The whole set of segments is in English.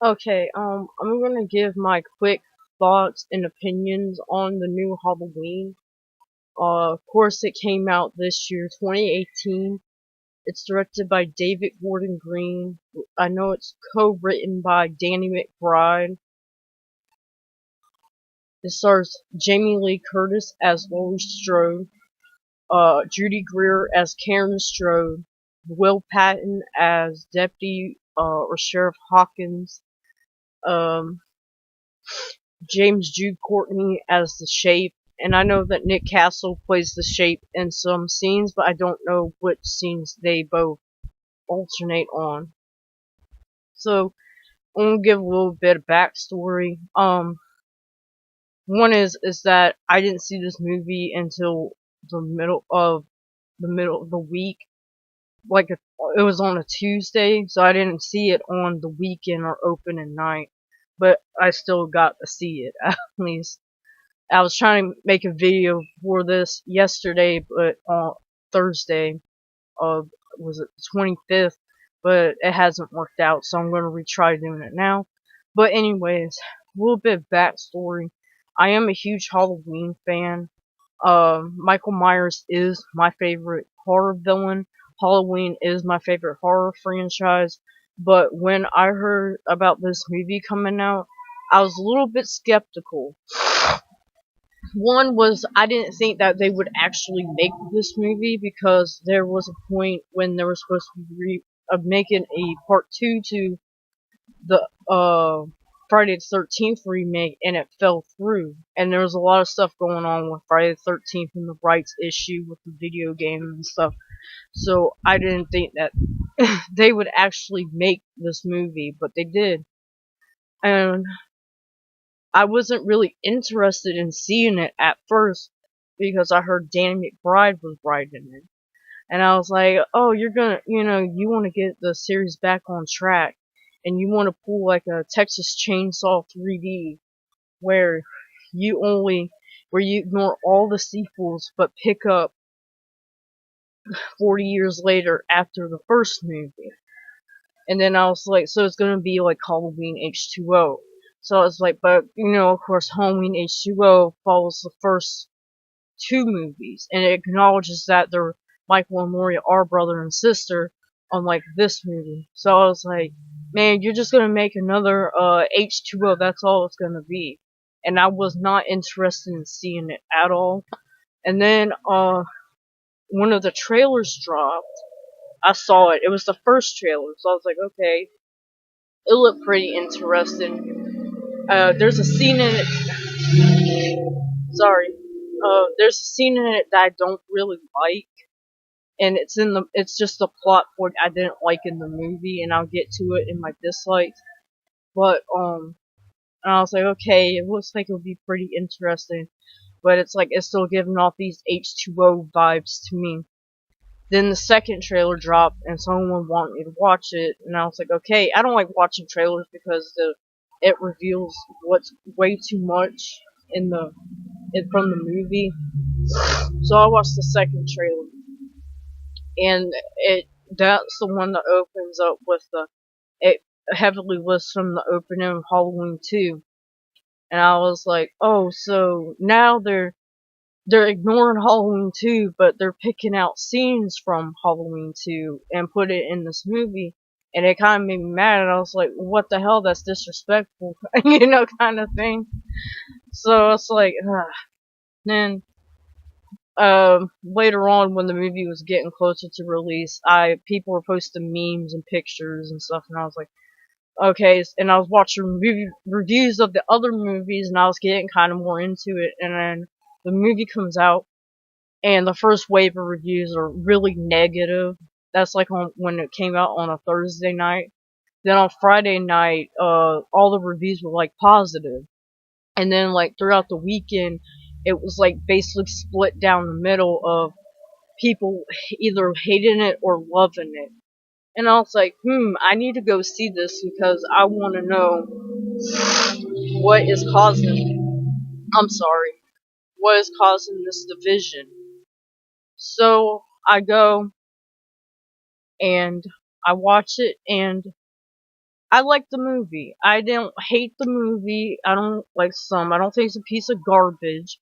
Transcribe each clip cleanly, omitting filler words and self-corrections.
Okay, I'm gonna give my quick thoughts and opinions on the new Halloween. Of course, it came out this year, 2018. It's directed by David Gordon Green. I know it's co-written by Danny McBride. It stars Jamie Lee Curtis as Laurie Strode, Judy Greer as Karen Strode, Will Patton as Deputy or Sheriff Hawkins, um, James Jude Courtney as the Shape, and I know that Nick Castle plays the Shape in some scenes, but I don't know which scenes they both alternate on. So I'm gonna give a little bit of backstory. One is that I didn't see this movie until the middle of the week. Like it was on a Tuesday, so I didn't see it on the weekend or opening night, but I still got to see it at least. I was trying to make a video for this yesterday, but on Thursday of was it 25th, but it hasn't worked out, so I'm gonna retry doing it now. But anyways, a little bit of backstory. I am a huge Halloween fan. Michael Myers is my favorite horror villain. Halloween is my favorite horror franchise. But when I heard about this movie coming out, I was a little bit skeptical. One was I didn't think that they would actually make this movie because there was a point when they were supposed to be making a part two to the Friday the 13th remake, and it fell through. And there was a lot of stuff going on with Friday the 13th and the rights issue with the video game and stuff. So I didn't think that they would actually make this movie, but they did. And I wasn't really interested in seeing it at first because I heard Danny McBride was writing it. And I was like, oh, you're gonna, you want to get the series back on track. And you want to pull like a Texas Chainsaw 3D where where you ignore all the sequels but pick up 40 years later after the first movie. And then I was like, so it's gonna be like Halloween H2O. So I was like, but of course, Halloween H2O follows the first two movies, and it acknowledges that they're Michael and Laurie are brother and sister, unlike this movie. So I was like, man, you're just gonna make another H2O. That's all it's gonna be. And I was not interested in seeing it at all. And then one of the trailers dropped. I saw it. It was the first trailer, so I was like, okay, it looked pretty interesting. There's a scene in it. Sorry. There's a scene in it that I don't really like, and it's just a plot point I didn't like in the movie, and I'll get to it in my dislikes. But and I was like, okay, it looks like it'll be pretty interesting, but it's like it's still giving off these H2O vibes to me. Then the second trailer dropped, and someone wanted me to watch it, and I was like, okay, I don't like watching trailers because it reveals what's way too much from the movie. So I watched the second trailer, and that's the one that opens up with it heavily lists from the opening of Halloween 2, and I was like, oh, so now they're ignoring Halloween 2, but they're picking out scenes from Halloween 2 and put it in this movie. And it kind of made me mad, and I was like, what the hell, that's disrespectful, kind of thing. So it's like, then, later on when the movie was getting closer to release, people were posting memes and pictures and stuff, and I was like, okay, and I was watching reviews of the other movies, and I was getting kind of more into it, and then the movie comes out, and the first wave of reviews are really negative. That's like when it came out on a Thursday night. Then on Friday night, all the reviews were like positive, and then like throughout the weekend, it was like basically split down the middle of people either hating it or loving it. And I was like, I need to go see this because I want to know what is I'm sorry, what is causing this division. So I go and I watch it, and I like the movie. I don't hate the movie. I don't like some. I don't think it's a piece of garbage.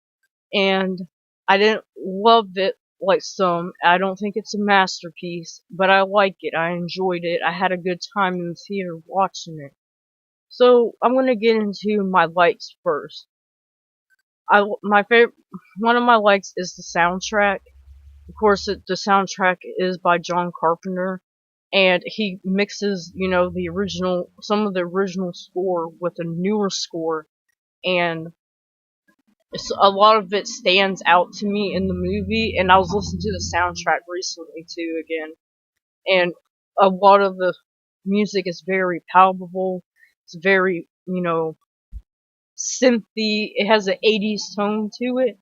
And I didn't love it like some. I don't think it's a masterpiece, but I like it. I enjoyed it. I had a good time in the theater watching it. So I'm gonna get into my likes first. My favorite, one of my likes is the soundtrack. Of course, the soundtrack is by John Carpenter, and he mixes, the original, some of the original score with a newer score, and a lot of it stands out to me in the movie. And I was listening to the soundtrack recently too again, and a lot of the music is very palpable. It's very, synthy. It has an 80s tone to it,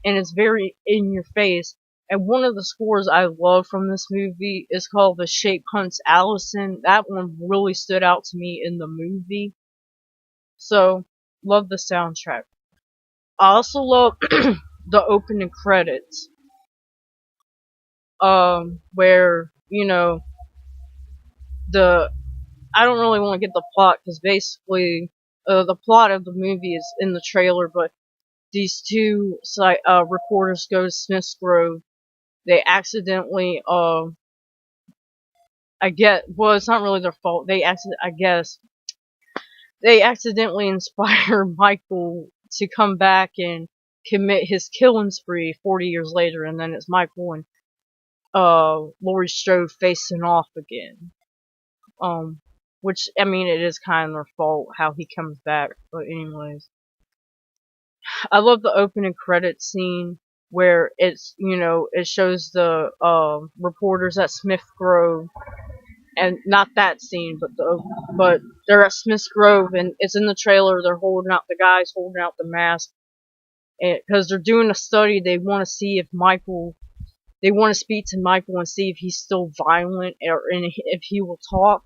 and it's very in your face. And one of the scores I love from this movie is called The Shape Hunts Allison. That one really stood out to me in the movie. So, love the soundtrack. I also love the opening credits. Where, the, I don't really want to get the plot, because basically, the plot of the movie is in the trailer, but these two reporters go to Smith's Grove. They accidentally, well, it's not really their fault. I guess, they accidentally inspire Michael to come back and commit his killing spree 40 years later, and then it's Michael and, Laurie Strode facing off again. Which, I mean, it is kind of their fault how he comes back, but anyways. I love the opening credit scene where it shows the, reporters at Smith Grove, and not that scene, but they're at Smith Grove, and it's in the trailer. The guys holding out the mask, because they're doing a study. They want to see if they want to speak to Michael and see if he's still violent, and if he will talk.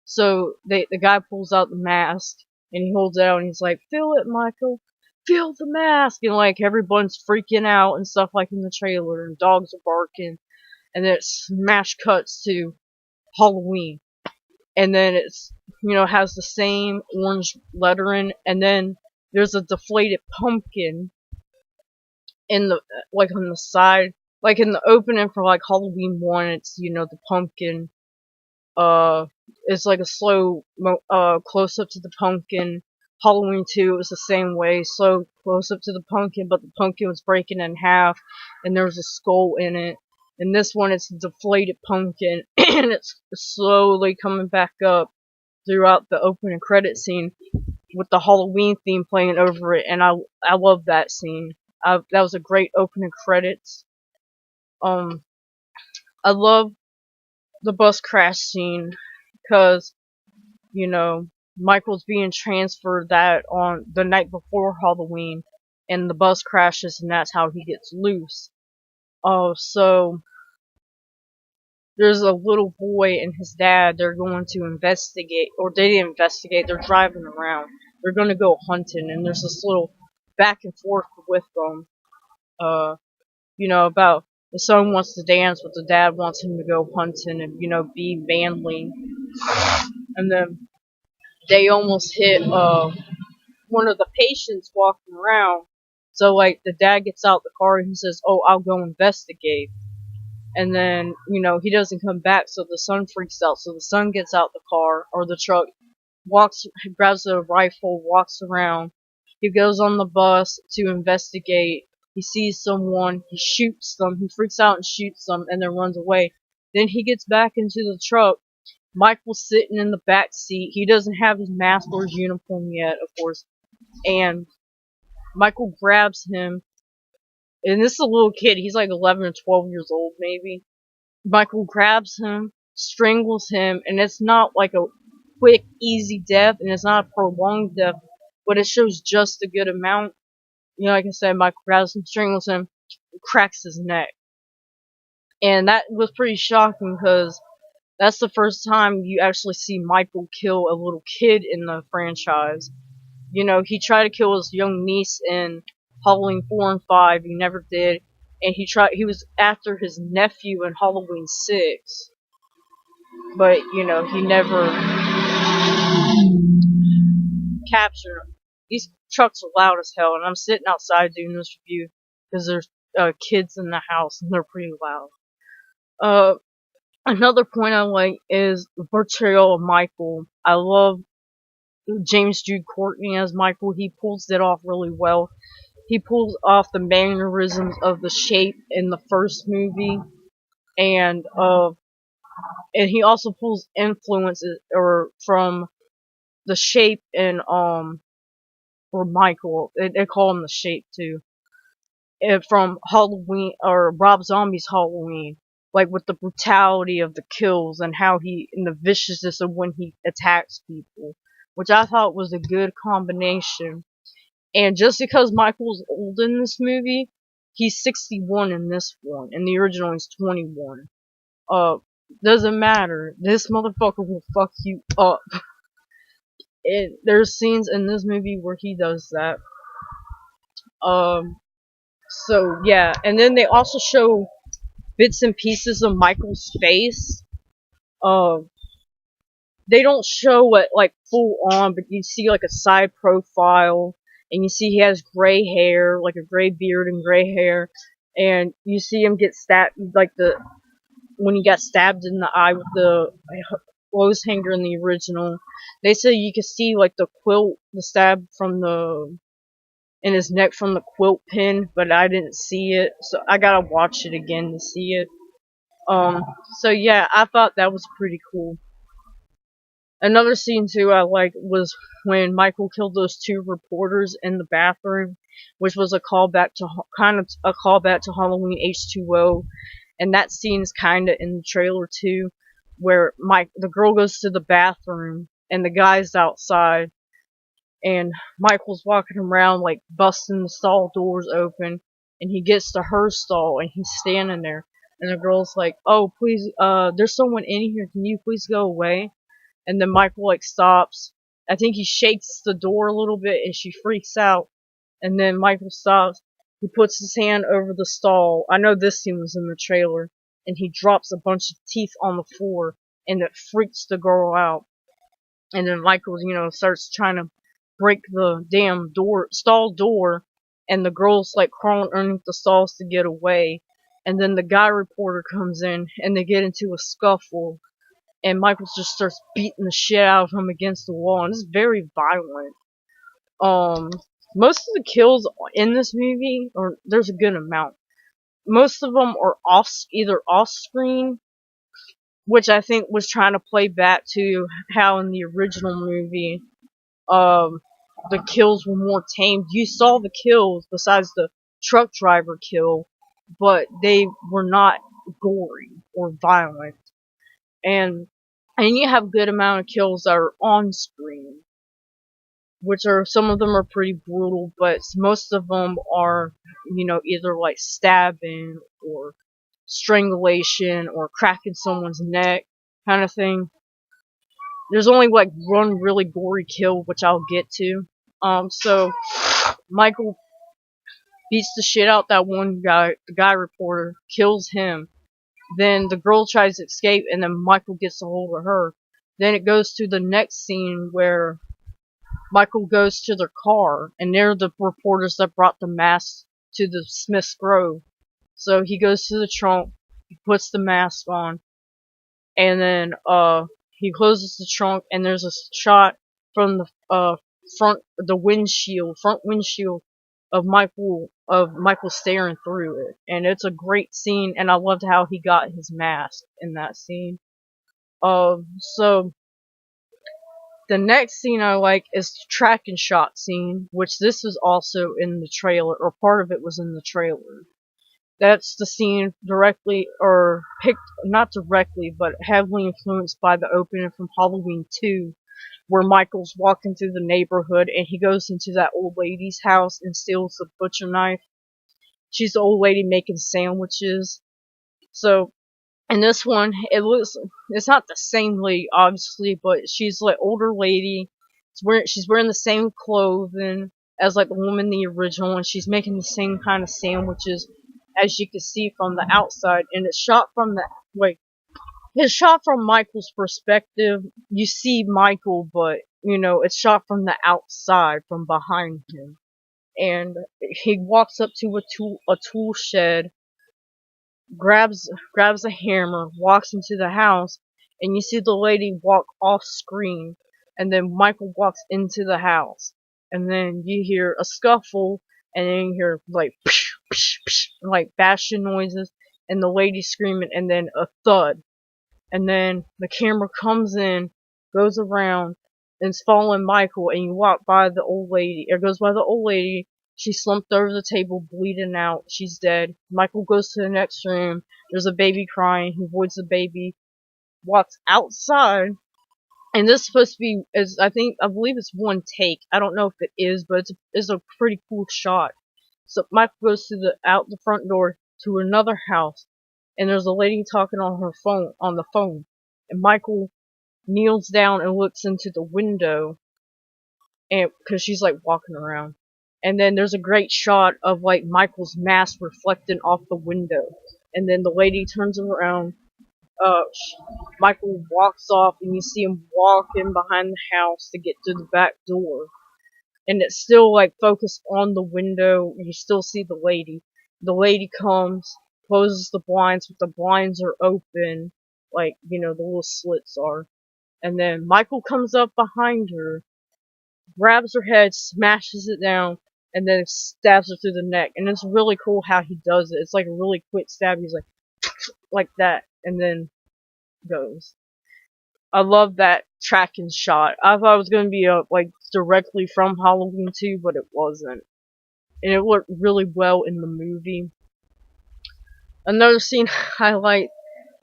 So the guy pulls out the mask and he holds it out and he's like, "Feel it, Michael. Feel the mask." And like everyone's freaking out and stuff like in the trailer, and dogs are barking, and then it smash cuts to Halloween. And then it's, has the same orange lettering, and then there's a deflated pumpkin in the, like, on the side, like in the opening for like Halloween 1. It's, the pumpkin, it's like a slow close up to the pumpkin. Halloween 2, it was the same way, slow close up to the pumpkin, but the pumpkin was breaking in half and there was a skull in it. And this one, it's a deflated pumpkin, and it's slowly coming back up throughout the opening credit scene with the Halloween theme playing over it, and I love that scene. That was a great opening credits. I love the bus crash scene, because, Michael's being transferred that on the night before Halloween, and the bus crashes, and that's how he gets loose. So there's a little boy and his dad. They're going to investigate, or they didn't investigate. They're driving around. They're going to go hunting, and there's this little back and forth with them. About the son wants to dance, but the dad wants him to go hunting and, be manly. And then they almost hit one of the patients walking around. So like the dad gets out the car and he says, "Oh, I'll go investigate." And then, he doesn't come back, so the son freaks out. So the son gets out the car or the truck, grabs a rifle, walks around. He goes on the bus to investigate. He sees someone, he shoots them, he freaks out and shoots them, and then runs away. Then he gets back into the truck. Michael's sitting in the back seat. He doesn't have his mask or his uniform yet, of course. And Michael grabs him. And this is a little kid. He's like 11 or 12 years old, maybe. Michael grabs him, strangles him, and it's not like a quick, easy death, and it's not a prolonged death, but it shows just a good amount. Like I said, Michael grabs him, strangles him, cracks his neck. And that was pretty shocking, because that's the first time you actually see Michael kill a little kid in the franchise. He tried to kill his young niece in Halloween 4 and 5. He never did. And he was after his nephew in Halloween 6. But, he never capture. These trucks are loud as hell, and I'm sitting outside doing this review because there's kids in the house and they're pretty loud. Another point I like is the portrayal of Michael. I love James Jude Courtney as Michael. He pulls it off really well. He pulls off the mannerisms of the Shape in the first movie, and he also pulls influences or from the Shape and or Michael. They call him the Shape too. And from Halloween or Rob Zombie's Halloween, like with the brutality of the kills and how and the viciousness of when he attacks people, which I thought was a good combination. And just because Michael's old in this movie, he's 61 in this one. In the original, he's 21. Doesn't matter. This motherfucker will fuck you up. There's scenes in this movie where he does that. So yeah, and then they also show bits and pieces of Michael's face. They don't show it like full on, but you see like a side profile, and you see he has gray hair, like a gray beard and gray hair, and you see him get stabbed, like when he got stabbed in the eye with the clothes hanger in the original. They say you can see like the stab from in his neck from the quilt pin, but I didn't see it, so I gotta watch it again to see it. So yeah, I thought that was pretty cool. Another scene too I liked was when Michael killed those two reporters in the bathroom, which was a callback to Halloween H2O, and that scene is kind of in the trailer too, where the girl goes to the bathroom and the guy's outside, and Michael's walking around like busting the stall doors open, and he gets to her stall and he's standing there, and the girl's like, "Oh, please, there's someone in here. Can you please go away?" And then Michael like stops. I think he shakes the door a little bit and she freaks out. And then Michael stops. He puts his hand over the stall. I know this scene was in the trailer. And he drops a bunch of teeth on the floor. And it freaks the girl out. And then Michael, starts trying to break the damn stall door. And the girl's like crawling underneath the stalls to get away. And then the guy reporter comes in and they get into a scuffle. And Michael just starts beating the shit out of him against the wall, and it's very violent. Most of the kills in this movie, or there's a good amount, most of them are either off screen, which I think was trying to play back to how in the original movie, the kills were more tamed. You saw the kills besides the truck driver kill, but they were not gory or violent. And you have a good amount of kills that are on screen, which are, some of them are pretty brutal, but most of them are, either like stabbing or strangulation or cracking someone's neck kind of thing. There's only like one really gory kill, which I'll get to. So Michael beats the shit out that one guy, the guy reporter, kills him. Then the girl tries to escape, and then Michael gets a hold of her. Then it goes to the next scene where Michael goes to their car, and they're the reporters that brought the mask to the Smith's Grove. So he goes to the trunk, he puts the mask on, and then he closes the trunk, and there's a shot from the front windshield of Michael staring through it, and it's a great scene, and I loved how he got his mask in that scene. So the next scene I like is the track and shot scene, which this is also in the trailer, or part of it was in the trailer. That's the scene directly, or picked, not directly, but heavily influenced by the opening from Halloween 2, where Michael's walking through the neighborhood and he goes into that old lady's house and steals the butcher knife. She's the old lady making sandwiches. So, in this one, it's not the same lady, obviously, but she's like older lady. She's wearing the same clothing as like the woman in the original, and she's making the same kind of sandwiches as you can see from the outside. And it's shot from it's shot from Michael's perspective. You see Michael, but it's shot from the outside, from behind him. And he walks up to a tool shed, grabs a hammer, walks into the house, and you see the lady walk off screen, and then Michael walks into the house, and then you hear a scuffle, and then you hear like psh, psh, psh, like bashing noises, and the lady screaming, and then a thud, and then the camera comes in, goes around, and it's following Michael, and you walk by the old lady, or goes by the old lady. She's slumped over the table, bleeding out. She's dead. Michael goes to the next room. There's a baby crying. He avoids the baby, walks outside, and this is supposed to be, I believe it's one take. I don't know if it is, but it's a pretty cool shot. So Michael goes to out the front door to another house, and there's a lady talking on the phone, and Michael kneels down and looks into the window, and because she's like walking around, and then there's a great shot of like Michael's mask reflecting off the window, and then the lady turns around. uh Michael walks off, and you see him walking behind the house to get to the back door, and it's still like focused on the window. You still see the lady. The lady comes, closes the blinds, but the blinds are open, like the little slits are. And then Michael comes up behind her, grabs her head, smashes it down, and then stabs her through the neck. And it's really cool how he does it. It's like a really quick stab. He's like that, and then goes. I love that tracking shot. I thought it was gonna be like directly from Halloween 2, but it wasn't, and it worked really well in the movie. Another scene highlight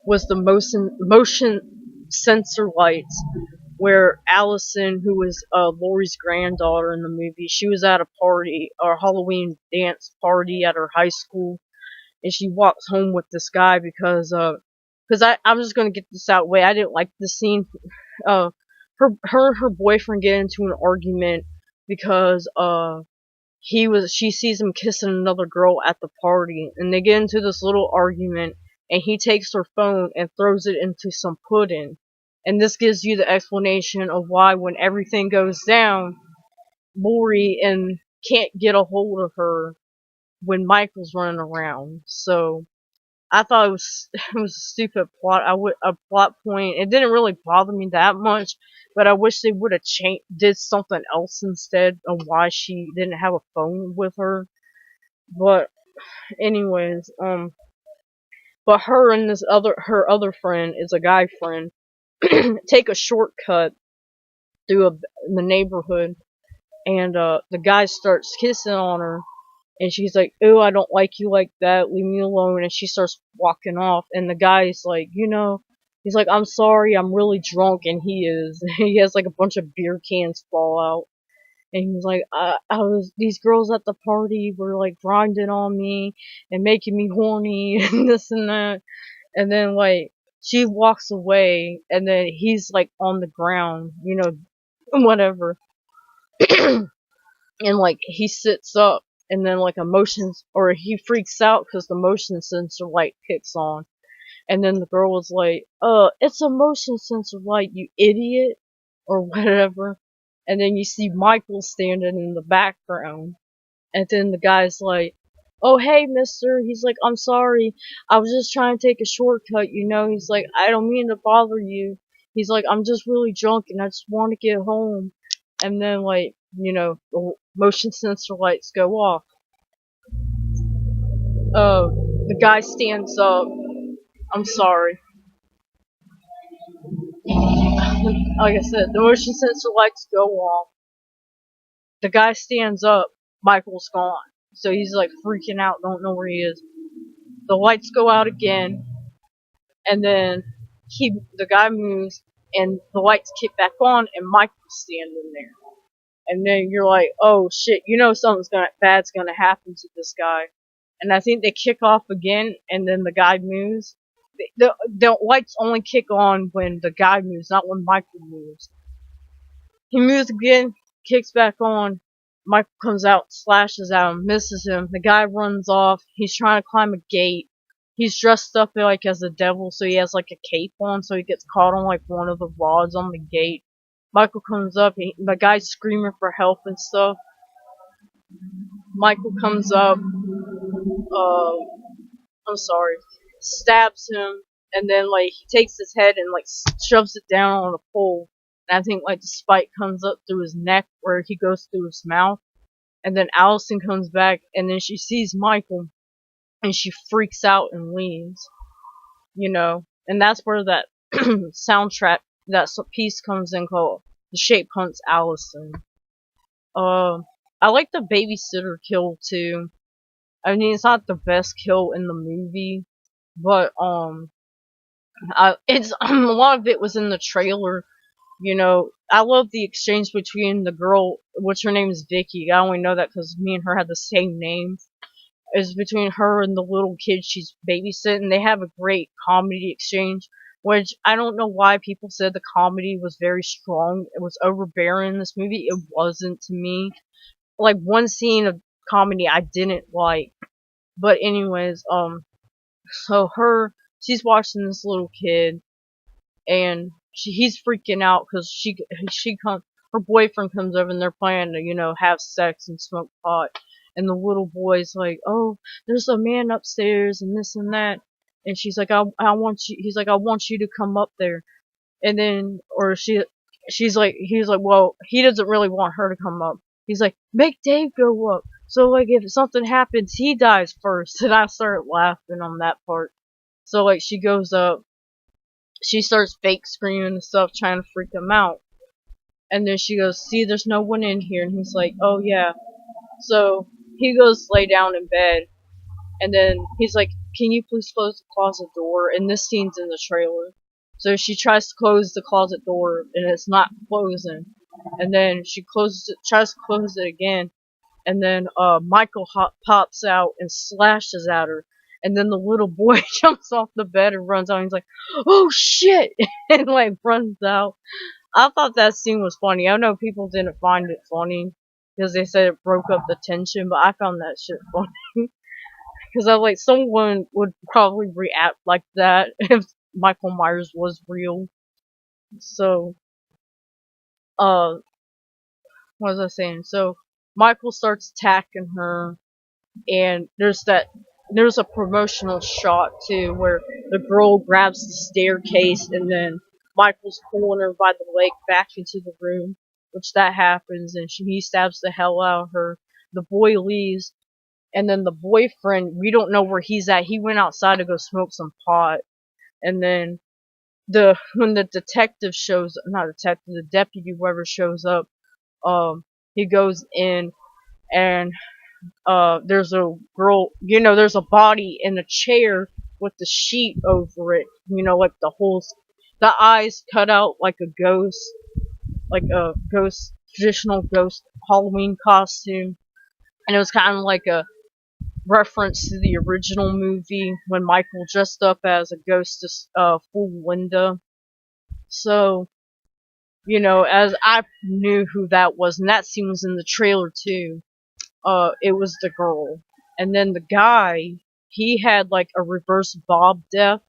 was the motion sensor lights, where Allison, who was Laurie's granddaughter in the movie, she was at a party, or a Halloween dance party at her high school, and she walks home with this guy because I'm just gonna get this out of the way. I didn't like the scene. Her and her boyfriend get into an argument because she sees him kissing another girl at the party, and they get into this little argument, and he takes her phone and throws it into some pudding. And this gives you the explanation of why, when everything goes down, Laurie and can't get a hold of her when Michael's running around. So I thought it was a stupid a plot point. It didn't really bother me that much, but I wish they would have did something else instead of why she didn't have a phone with her. But anyways, but her and her other friend is a guy friend, take a shortcut through the neighborhood, and the guy starts kissing on her. And she's like, "Oh, I don't like you like that. Leave me alone." And she starts walking off. And the guy's like, he's like, "I'm sorry, I'm really drunk." And he is. He has like a bunch of beer cans fall out. And he's like, these girls at the party were like grinding on me and making me horny and this and that." And then like she walks away, and then he's like on the ground, whatever. And like he sits up, and then like he freaks out because the motion sensor light kicks on, and then the girl was like, it's a motion sensor light, you idiot," or whatever. And then you see Michael standing in the background, and then the guy's like, "Oh, hey, mister." He's like, "I'm sorry, I was just trying to take a shortcut, He's like, "I don't mean to bother you." He's like, "I'm just really drunk and I just want to get home." And then like, the motion sensor lights go off. The guy stands up. I'm sorry. Like I said, the motion sensor lights go off. The guy stands up. Michael's gone. So he's like freaking out, don't know where he is. The lights go out again, and then the guy moves, and the lights kick back on, and Michael's standing there. And then you're like, "Oh shit, something's bad's gonna happen to this guy." And I think they kick off again, and then the guy moves. The lights only kick on when the guy moves, not when Michael moves. He moves again, kicks back on. Michael comes out, slashes at him, misses him. The guy runs off. He's trying to climb a gate. He's dressed up like as a devil, so he has like a cape on, so he gets caught on like one of the rods on the gate. Michael comes up, the guy's screaming for help and stuff. Michael comes up, I'm sorry, stabs him, and then like he takes his head and like shoves it down on a pole. And I think like the spike comes up through his neck where he goes through his mouth. And then Allison comes back, and then she sees Michael, and she freaks out and leaves. You know, and that's where that soundtrack, that piece comes in called "The Shape Hunts Allison." Uh, I like the babysitter kill too. I mean, it's not the best kill in the movie, but it's a lot of it was in the trailer. You know, I love the exchange between the girl, which her name is Vicky. I only know that because me and her had the same name. Is between her and the little kid she's babysitting. They have a great comedy exchange, which I don't know why people said the comedy was very strong. It was overbearing in this movie. It wasn't to me. Like one scene of comedy I didn't like. But anyways, so she's watching this little kid, and he's freaking out because her boyfriend comes over and they're planning to, have sex and smoke pot. And the little boy's like, oh, there's a man upstairs and this and that. And she's like, I want you, he's like, I want you to come up there. And then, or he's like, well, he doesn't really want her to come up. He's like, make Dave go up. So like, if something happens, he dies first. And I started laughing on that part. So like, she goes up, she starts fake screaming and stuff, trying to freak him out. And then she goes, see, there's no one in here. And he's like, oh yeah. So he goes lay down in bed. And then he's like, can you please close the closet door? And this scene's in the trailer. So she tries to close the closet door, and it's not closing. And then she tries to close it again. And then Michael pops out and slashes at her. And then the little boy jumps off the bed and runs out. And he's like, oh shit! And like runs out. I thought that scene was funny. I know people didn't find it funny because they said it broke up the tension, but I found that shit funny. Because I like someone would probably react like that if Michael Myers was real. So, what was I saying? So Michael starts attacking her, and there's a promotional shot too where the girl grabs the staircase, and then Michael's pulling her by the leg back into the room, which that happens, and he stabs the hell out of her. The boy leaves, and then the boyfriend, we don't know where he's at. He went outside to go smoke some pot, and then when the detective shows, not detective, the deputy, whoever shows up, he goes in, and there's a girl, there's a body in a chair with the sheet over it, like the eyes cut out like a ghost, traditional ghost Halloween costume. And it was kind of like a reference to the original movie when Michael dressed up as a ghost to fool Linda. So, as I knew who that was, and that scene was in the trailer too. It was the girl. And then the guy, he had like a reverse Bob death.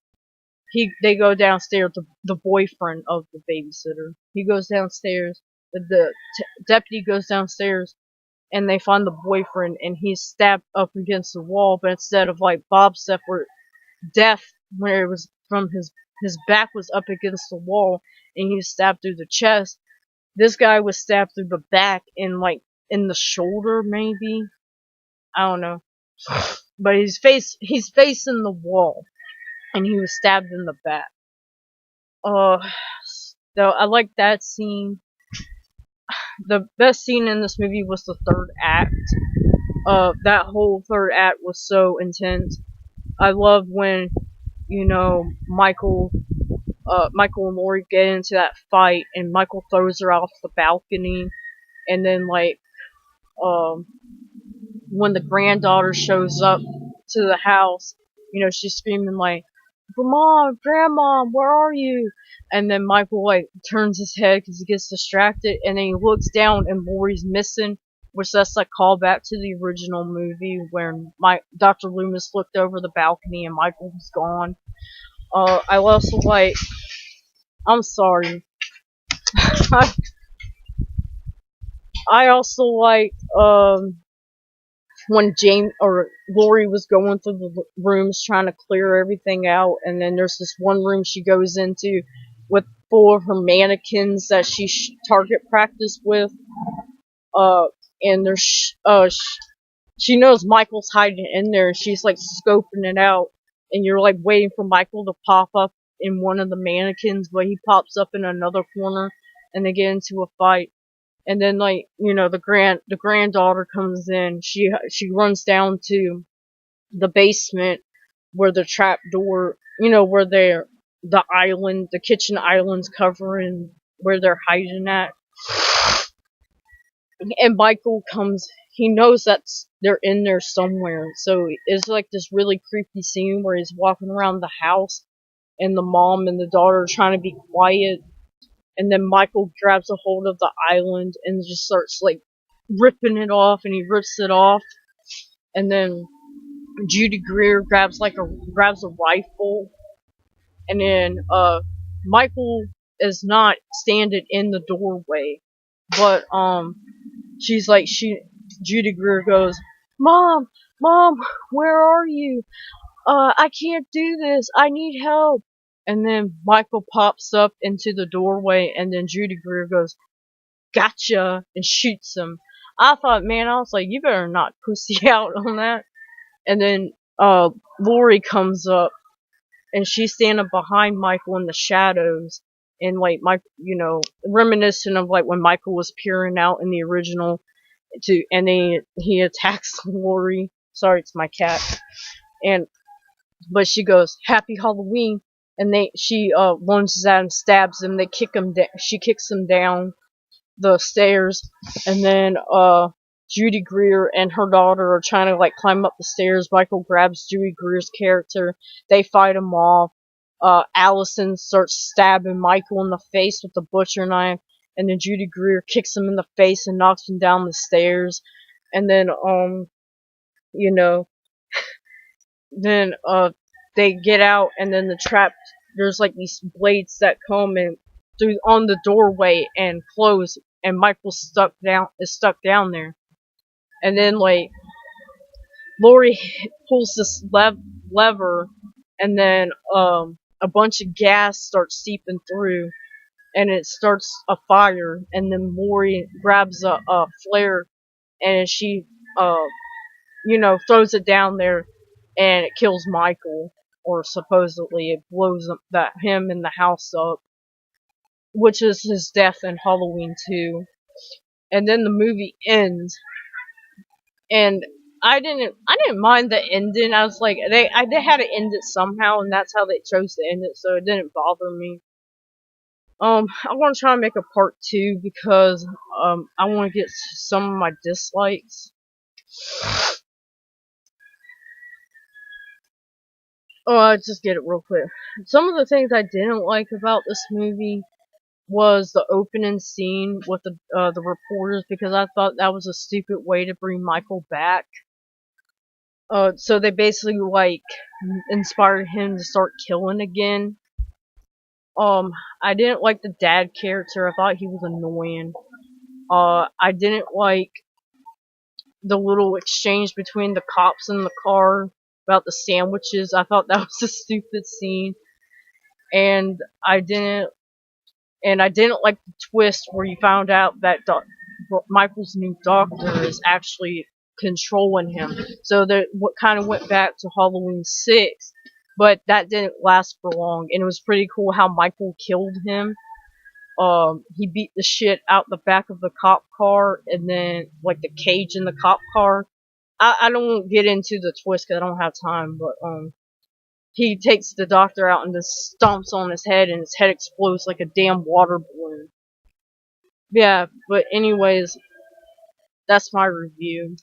They go downstairs, the boyfriend of the babysitter. He goes downstairs, the deputy goes downstairs, and they find the boyfriend, and he's stabbed up against the wall, but instead of like Bob's death, where it was from his back was up against the wall, and he was stabbed through the chest, this guy was stabbed through the back and like in the shoulder, maybe. I don't know. But he's facing the wall, and he was stabbed in the back. So I like that scene. The best scene in this movie was the third act. That whole third act was so intense. I love when, Michael and Laurie get into that fight, and Michael throws her off the balcony, and then like, when the granddaughter shows up to the house, she's screaming like, Mom, Grandma, where are you? And then Michael like turns his head because he gets distracted, and then he looks down and Laurie's missing, which that's like callback to the original movie where Dr. Loomis looked over the balcony and Michael was gone. I also like, I'm sorry. I also liked when James or Lori was going through the rooms trying to clear everything out, and then there's this one room she goes into with full of her mannequins that she target practice with. Uh, and she knows Michael's hiding in there. And she's like scoping it out, and you're like waiting for Michael to pop up in one of the mannequins, but he pops up in another corner, and they get into a fight. And then like the granddaughter comes in. She runs down to the basement where the trap door, where the kitchen island's covering where they're hiding at. And Michael comes. He knows that they're in there somewhere. So it's like this really creepy scene where he's walking around the house, and the mom and the daughter are trying to be quiet, and then Michael grabs a hold of the island and just starts like ripping it off, and he rips it off, and then Judy Greer grabs a rifle, and then Michael is not standing in the doorway, but Judy Greer goes, "Mom, Mom, where are you? I can't do this. I need help." And then Michael pops up into the doorway, and then Judy Greer goes, "Gotcha," and shoots him. I was like, you better not pussy out on that. And then Lori comes up, and she's standing behind Michael in the shadows, and like reminiscent of like when Michael was peering out in the original. And then he attacks Lori. Sorry, it's my cat. And but she goes, "Happy Halloween," and she lunges at him, stabs him. They kick him. She kicks him down the stairs, and then Judy Greer and her daughter are trying to like climb up the stairs. Michael grabs Judy Greer's character. They fight him off. Allison starts stabbing Michael in the face with the butcher knife, and then Judy Greer kicks him in the face and knocks him down the stairs. And then you know, then they get out, and then there's like these blades that come and through on the doorway and close, and Michael's stuck down there. And then like Lori pulls this lever, and then a bunch of gas starts seeping through, and it starts a fire. And then Lori grabs a flare, and she throws it down there, and it kills Michael, or supposedly it blows him and the house up, which is his death in Halloween 2. And then the movie ends, and I didn't mind the ending. I was like, they had to end it somehow, and that's how they chose to end it, so it didn't bother me. I want to try and make a part 2 because I want to get some of my dislikes. Oh, I'll just get it real quick. Some of the things I didn't like about this movie was the opening scene with the reporters, because I thought that was a stupid way to bring Michael back. So they basically like inspired him to start killing again. I didn't like the dad character. I thought he was annoying. I didn't like the little exchange between the cops in the car about the sandwiches. I thought that was a stupid scene. And I didn't like the twist where you found out that Michael's new doctor is actually controlling him. So what kind of went back to Halloween 6, but that didn't last for long. And it was pretty cool how Michael killed him. He beat the shit out the back of the cop car, and then like the cage in the cop car. I don't get into the twist because I don't have time, but he takes the doctor out and just stomps on his head, and his head explodes like a damn water balloon. Yeah, but anyways, that's my review.